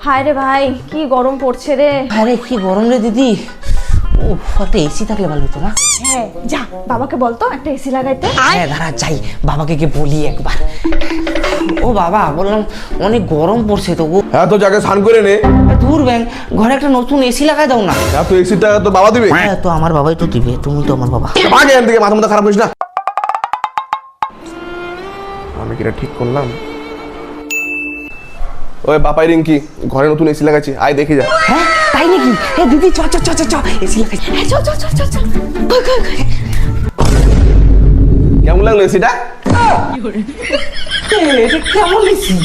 হায় রে ভাই, কি গরম পড়ছে রে। আরে কি গরম রে দিদি। ও একটা এসি থাকলে ভালো হতো না? হ্যাঁ, যা বাবাকে বলতো একটা এসি লাগাইতে। হ্যাঁ দাঁড়া যাই, বাবাকে গিয়ে বলি একবার। ও বাবা, বললাম অনেক গরম পড়ছে তো গো। হ্যাঁ তো যাকে স্নান করে নে। দূর ব্যাং, ঘরে একটা নতুন এসি লাগাই দাও না। হ্যাঁ তো এসিটা তো বাবা দিবে। হ্যাঁ তো আমার বাবাই তো দিবে, তুমি তো আমার বাবা। আগে এখান থেকে মাথা মাথা খারাপ করিস না। আমি কিটা ঠিক করলাম? ওই বাপাই রিঙ্কি, ঘরে নতুন এসি লাগাচ্ছি, আয় দেখে যা। হ্যাঁ তাই নাকি? হ্যাঁ দিদি চ চ চ চ চ এসি লাগাই। হ্যাঁ চল চল চল চল চল। কেমন লাগলো এসিটা? এটা কেমন এসি?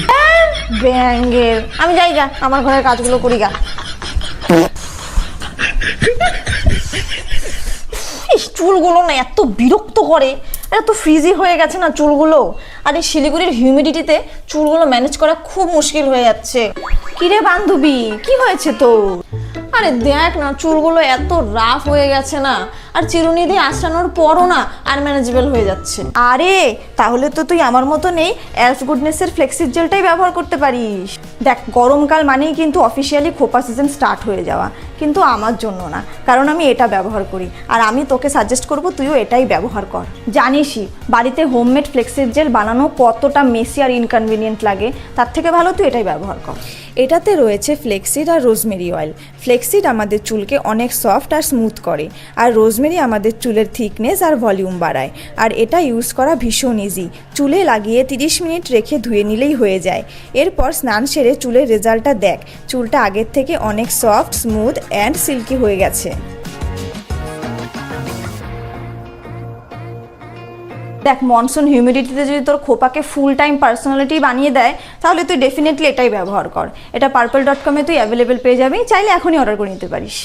ব্যাঙ্গের, আমি যাই গা, আমার ঘরের কাজগুলো করি গা। চুলগুলো না এত বিরক্ত করে, এত ফ্রিজি হয়ে গেছে না চুলগুলো। আর এই শিলিগুড়ির হিউমিডিটিতে চুলগুলো ম্যানেজ করা খুব মুশকিল হয়ে যাচ্ছে। কিরে বান্ধবী, কি হয়েছে তো? আরে দেখ না, চুলগুলো এত রাফ হয়ে গেছে না, আর চিরুনি দিয়ে আঁচড়ানোর পরও না আনম্যানেজেবল হয়ে যাচ্ছে। আরে তাহলে তো তুই আমার মতো নেই, এলফ গুডনেসের ফ্লেক্সিড জেলটাই ব্যবহার করতে পারিস। দেখ, গরমকাল মানেই কিন্তু অফিসিয়ালি খোপা সিজন স্টার্ট হয়ে যাওয়া, কিন্তু আমার জন্য না, কারণ আমি এটা ব্যবহার করি। আর আমি তোকে সাজেস্ট করব তুইও এটাই ব্যবহার কর। জানিসই বাড়িতে হোমমেড ফ্লেক্সিড জেল বানানো কতটা মেসি আর ইনকনভিনিয়েন্ট লাগে, তার থেকে ভালো তুই এটাই ব্যবহার কর। এটাতে রয়েছে ফ্লেক্সিড আর রোজমেরি অয়েল। ফ্লেক্সিড আমাদের চুলকে অনেক সফট আর স্মুথ করে, আর রোজমেরি আমাদের চুলের থিকনেস আর ভলিউম বাড়ায়। আর এটা ইউজ করা ভীষণ ইজি, চুলে লাগিয়ে 30 মিনিট রেখে ধুয়ে নিলেই হয়ে যায়। এরপর স্নান সেরে চুলের রেজাল্টটা দেখ, চুলটা আগের থেকে অনেক সফট, স্মুথ অ্যান্ড সিল্কি হয়ে গেছে। দেখ, মনসুন হিউমিডিটিতে যদি তোর খোপাকে ফুল টাইম পার্সোনালিটি বানিয়ে দেয়, তাহলে তুই ডেফিনেটলি এটাই ব্যবহার কর। এটা purple.com-এ তুই অ্যাভেলেবেল পেয়ে যাবি, চাইলে এখনই অর্ডার করে নিতে পারিস।